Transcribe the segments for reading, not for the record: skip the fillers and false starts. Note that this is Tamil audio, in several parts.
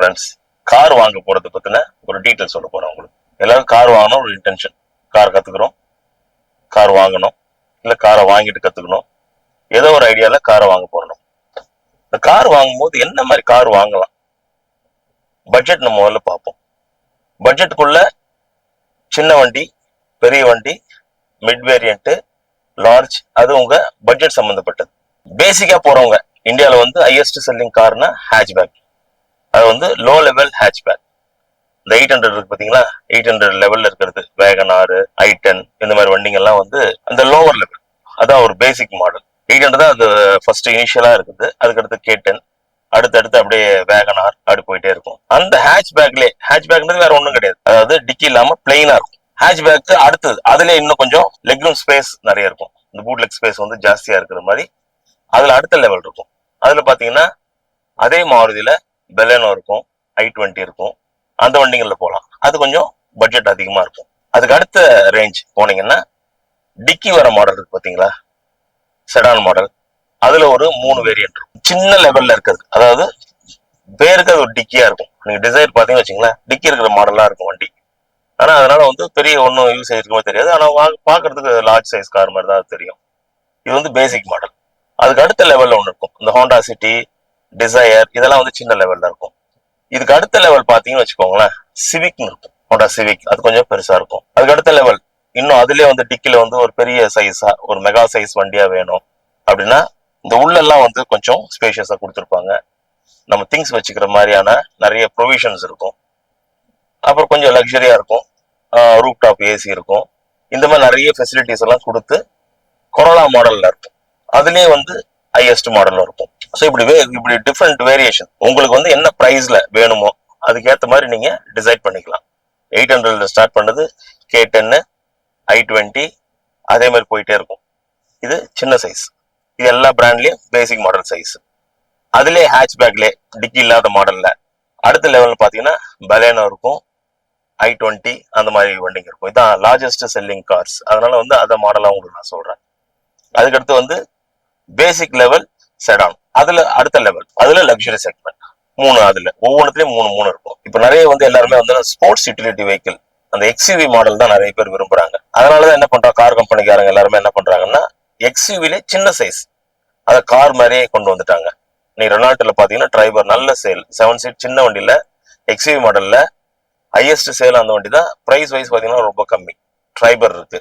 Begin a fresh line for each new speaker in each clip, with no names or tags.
ஃப்ரெண்ட்ஸ், கார் வாங்க போறது பத்தின ஒரு டீட்டெயில் சொல்ல போறேன் உங்களுக்கு. எல்லாரும் கார் வாங்கணும் ஒரு இன்டென்ஷன். கார் கத்துக்கிறோம், கார் வாங்கணும், இல்ல காரை வாங்கிட்டு கத்துக்கணும், ஏதோ ஒரு ஐடியால காரை வாங்க போறோம். இந்த கார் வாங்கும்போது என்ன மாதிரி கார் வாங்கலாம், பட்ஜெட் நம்ம முதல்ல பார்ப்போம். பட்ஜெட்டுக்குள்ள சின்ன வண்டி, பெரிய வண்டி, மிட் வேரியன்ட், லார்ஜ், அது உங்க பட்ஜெட் சம்பந்தப்பட்டது. பேசிக்கா போறவங்க இந்தியாவில வந்து ஹையஸ்ட் செல்லிங் கார்னா ஹேட்ச்பேக். அது வந்து லோ லெவல் ஹேட்ச்பேக். இந்த 800 இருக்கு பாத்தீங்களா, 800 லெவல்ல இருக்கிறது வேகனார், i10 இந்த மாதிரி வண்டிங்க எல்லாம் வந்து அந்த லோவர் லெவல். அதான் ஒரு பேசிக் மாடல். 800 தான் அது ஃபர்ஸ்ட் இனிஷியலா இருக்குது. அதுக்கடுத்து K10, அடுத்தடுத்து அப்படியே வேகனார் அப்படி போயிட்டே இருக்கும். அந்த ஹேட்ச்பேக்ன்றது வேற ஒண்ணும் கிடையாது. அதாவது டிக்கி இல்லாம பிளெயினா இருக்கும். ஹேட்ச்பேக் அடுத்தது அதுல இன்னும் கொஞ்சம் லெக்ரூம் ஸ்பேஸ் நிறைய இருக்கும். இந்த பூட் லெக் ஸ்பேஸ் வந்து ஜாஸ்தியா இருக்கிற மாதிரி அதுல அடுத்த லெவல் இருக்கும். அதுல பாத்தீங்கன்னா அதே மாருதியில பெலனோ இருக்கும், i20 இருக்கும், அந்த வண்டிகள்ல போகலாம். அது கொஞ்சம் பட்ஜெட் அதிகமா இருக்கும். அதுக்கு அடுத்த ரேஞ்ச் போனீங்கன்னா டிக்கி வர மாடல் இருக்கு பாத்தீங்களா, செடான் மாடல். அதுல ஒரு 3 வேரியன்ட் இருக்கும். சின்ன லெவல்ல இருக்கிறது, அதாவது பேருக்கு அது ஒரு டிக்கியா இருக்கும். நீங்க டிசைர் பாத்தீங்கன்னு வச்சுங்களேன், டிக்கி இருக்கிற மாடலா இருக்கும் வண்டி. ஆனா அதனால வந்து பெரிய ஒன்றும் யூஸ் இருக்குமே தெரியாது. ஆனா பாக்குறதுக்கு லார்ஜ் சைஸ் கார் மாதிரி தான் தெரியும். இது வந்து பேசிக் மாடல். அதுக்கு அடுத்த லெவல்ல ஒன்று இருக்கும், இந்த ஹோண்டா சிட்டி, டிசையர், இதெல்லாம் வந்து சின்ன லெவல்ல இருக்கும். இதுக்கு அடுத்த லெவல் பாத்தீங்கன்னு வச்சுக்கோங்களேன், சிவிக்னு இருக்கும், ஹோண்டா சிவிக். அது கொஞ்சம் பெருசா இருக்கும். அதுக்கு அடுத்த லெவல் இன்னும் அதுலயே வந்து டிக்கில வந்து ஒரு பெரிய சைஸா ஒரு மெகா சைஸ் வண்டியா வேணும் அப்படின்னா இந்த உள்ளெல்லாம் வந்து கொஞ்சம் ஸ்பேஷியஸா கொடுத்துருப்பாங்க. நம்ம திங்ஸ் வச்சுக்கிற மாதிரியான நிறைய ப்ரொவிஷன்ஸ் இருக்கும். அப்புறம் கொஞ்சம் லக்ஸரியா இருக்கும், ரூப் டாப் ஏசி இருக்கும். இந்த மாதிரி நிறைய ஃபெசிலிட்டிஸ் எல்லாம் கொடுத்து கொரோலா மாடல்ல இருக்கும். அதுலயே வந்து ஹையஸ்ட் மாடல்ல இருக்கும். ஸோ இப்படி டிஃப்ரெண்ட் வேரியேஷன் உங்களுக்கு வந்து என்ன பிரைஸ்ல வேணுமோ அதுக்கேற்ற மாதிரி நீங்க டிசைட் பண்ணிக்கலாம். 800 ஸ்டார்ட் பண்ணது, K10, i20, அதே மாதிரி போயிட்டே இருக்கும். இது சின்ன சைஸ். இது எல்லா பிராண்ட்லயும் பேசிக் மாடல் சைஸ். அதுலயே ஹேட்ச்பேக்லேயே டிக்கி இல்லாத மாடல்ல அடுத்த லெவல் பாத்தீங்கன்னா பலேனோ இருக்கும், i20 அந்த மாதிரி வண்டிங்க இருக்கும். இதான் லார்ஜஸ்ட் செல்லிங் கார்ஸ். அதனால வந்து அந்த மாடலா உங்களுக்கு நான் சொல்றேன். அதுக்கடுத்து வந்து பேசிக் லெவல் செடான், அதுல அடுத்த லெவல், அதுல லக்ஸரி செக்மெண்ட். 3, அதுல ஒவ்வொன்றுலயும் 3 இருக்கும். இப்ப நிறைய வந்து எல்லாருமே வந்து ஸ்போர்ட்ஸ் யூட்டிலிட்டி வெஹிக்கிள், அந்த எக்ஸ்யூவி மாடல் தான் நிறைய பேர் விரும்புறாங்க. அதனாலதான் என்ன பண்றாங்க, கார் கம்பெனிக்காரங்க எல்லாருமே என்ன பண்றாங்கன்னா எக்ஸ்யூவிலே சின்ன சைஸ் அதை கார் மாதிரியே கொண்டு வந்துட்டாங்க. நீ ரெனால்ட்ல பாத்தீங்கன்னா டிரைவர் நல்ல சேல், 7 சீட் சின்ன வண்டியில எக்ஸ்யூவி மாடல்ல ஹையஸ்ட் சேல் அந்த வண்டி தான். பிரைஸ் வைஸ் பாத்தீங்கன்னா ரொம்ப கம்மி. ட்ரைபர் இருக்கு,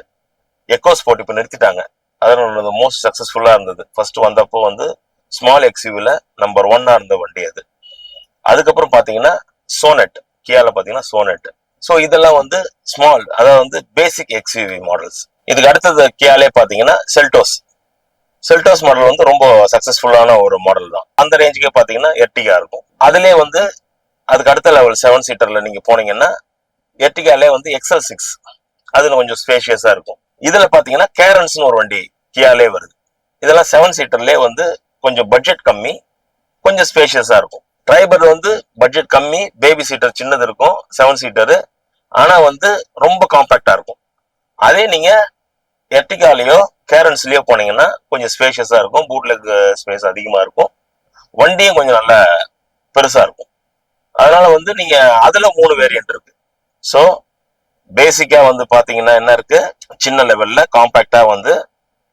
எக்கோ ஸ்போர்ட் இப்ப நிறுத்திட்டாங்க. அதனால மோஸ்ட் சக்சஸ்ஃபுல்லா இருந்தது. ஃபர்ஸ்ட் வந்தப்போ வந்து ஸ்மால் எக்ஸ்யூவில நம்பர் 1 இருந்த வண்டி அது. அதுக்கப்புறம் பாத்தீங்கன்னா சோனெட், கியால பாத்தீங்கன்னா சோனெட். ஸோ இதெல்லாம் வந்து ஸ்மால், அதாவது வந்து பேசிக் எக்ஸ்யூவி மாடல்ஸ். இதுக்கு அடுத்தது கியாலே பாத்தீங்கன்னா செல்டோஸ் மாடல் வந்து ரொம்ப சக்சஸ்ஃபுல்லான ஒரு மாடல் தான். அந்த ரேஞ்சுக்கே பாத்தீங்கன்னா எர்டிகா இருக்கும். அதுலயே வந்து அதுக்கு அடுத்த லெவல் 7 சீட்டர்ல நீங்க போனீங்கன்னா எர்டிகாலே வந்து XL6, அது கொஞ்சம் ஸ்பேஷியஸா இருக்கும். இதுல பாத்தீங்கன்னா கேரன்ஸ்னு ஒரு வண்டி கியாலே வருது. இதெல்லாம் 7 சீட்டர்லயே வந்து கொஞ்சம் பட்ஜெட் கம்மி, கொஞ்சம் ஸ்பேஷியஸா இருக்கும். ட்ரைபர் வந்து பட்ஜெட் கம்மி, பேபி சீட்டர் சின்னது இருக்கும், 7 சீட்டரு. ஆனா வந்து ரொம்ப காம்பாக்டா இருக்கும். அதே நீங்க எர்டிகாலயோ கேரன்ஸ்லயோ போனீங்கன்னா கொஞ்சம் ஸ்பேஷியஸா இருக்கும், பூட் லெக் ஸ்பேஸ் அதிகமா இருக்கும், வண்டியும் கொஞ்சம் நல்ல பெருசா இருக்கும். அதனால வந்து நீங்க அதுல 3 வேரியன்ட் இருக்கு. ஸோ பேசிக்கா வந்து பாத்தீங்கன்னா என்ன இருக்கு, சின்ன லெவல்ல காம்பாக்டா வந்து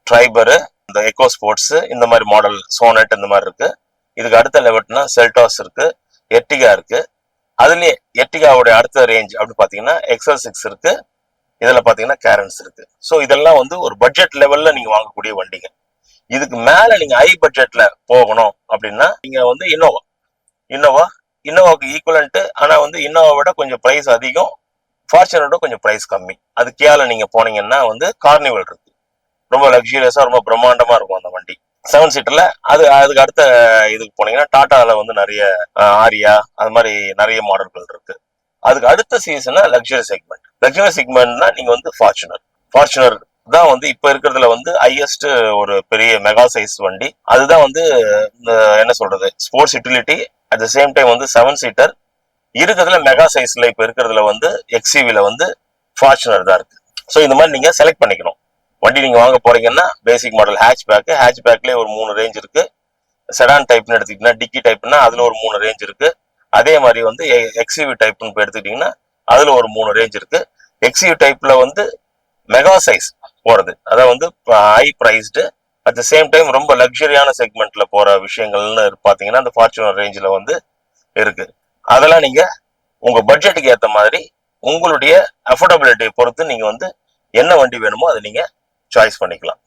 ட்ரைபரு, இந்த எக்கோ ஸ்போர்ட்ஸ், இந்த மாதிரி மாடல் சோனட் இந்த மாதிரி இருக்கு. இதுக்கு அடுத்த லெவல்னா செல்டாஸ் இருக்கு, எர்டிகா இருக்கு. அதுலயே எர்டிகாவுடைய அடுத்த ரேஞ்ச் அப்படி பாத்தீங்கன்னா XL6 இருக்கு. இதுல பாத்தீங்கன்னா கேரன்ஸ் இருக்கு. ஸோ இதெல்லாம் வந்து ஒரு பட்ஜெட் லெவல்ல நீங்க வாங்கக்கூடிய வண்டிங்க. இதுக்கு மேல நீங்க ஹை பட்ஜெட்ல போகணும் அப்படின்னா நீங்க வந்து இன்னோவாக்கு ஈக்குவலன்ட். ஆனா வந்து இன்னோவா விட கொஞ்சம் பிரைஸ் அதிகம், ஃபார்ச்சுனரோட கொஞ்சம் பிரைஸ் கம்மி. அது கியால நீங்க போனீங்கன்னா வந்து கார்னிவல் இருக்கு, ரொம்ப லக்ஸூரியஸா ரொம்ப பிரம்மாண்டமா இருக்கும் அந்த வண்டி, 7 சீட்டர்ல. அதுக்கு அடுத்த இதுக்கு போனீங்கன்னா டாட்டால வந்து நிறைய ஆரியா அது மாதிரி நிறைய மாடல்கள் இருக்கு. அதுக்கு அடுத்த சீசனா லக்ஸரி செக்மெண்ட்னா நீங்க வந்து ஃபார்ச்சுனர் தான் வந்து இப்ப இருக்கிறதுல வந்து ஹையஸ்ட் ஒரு பெரிய மெகா சைஸ் வண்டி. அதுதான் வந்து என்ன சொல்றது, sports utility at the same time வந்து 7 சீட்டர் இருக்கிறதுல மெகா சைஸ்ல இப்ப இருக்கிறதுல வந்து எக்ஸ்யூவில வந்து ஃபார்ச்சுனர் தான் இருக்கு. ஸோ இந்த மாதிரி நீங்க செலக்ட் பண்ணிக்கணும். வண்டி நீங்க வாங்க போறீங்கன்னா பேசிக் மாடல் ஹேட்ச்பேக்லேயே ஒரு 3 ரேஞ்ச் இருக்கு. செடான் டைப்னு எடுத்துக்கிட்டீங்கன்னா, டிக்கி டைப்னா அதுல ஒரு 3 ரேஞ்ச் இருக்கு. அதே மாதிரி வந்து எக்ஸ்யூவி டைப்னு எடுத்துக்கிட்டீங்கன்னா அதுல ஒரு 3 ரேஞ்ச் இருக்கு. எக்ஸ்யூவி டைப்ல வந்து மெகா சைஸ் போறது, அதாவது வந்து high priced at the same time ரொம்ப லக்ஸரியான செக்மெண்ட்ல போற விஷயங்கள்னு பாத்தீங்கன்னா அந்த ஃபார்ச்சுனர் ரேஞ்சில் வந்து இருக்கு. அதெல்லாம் நீங்க உங்க பட்ஜெட்டுக்கு ஏற்ற மாதிரி உங்களுடைய அஃபோர்டபிலிட்டியை பொறுத்து நீங்க வந்து என்ன வண்டி வேணுமோ அதை நீங்க சாய்ஸ் பண்ணிக்கலாம்.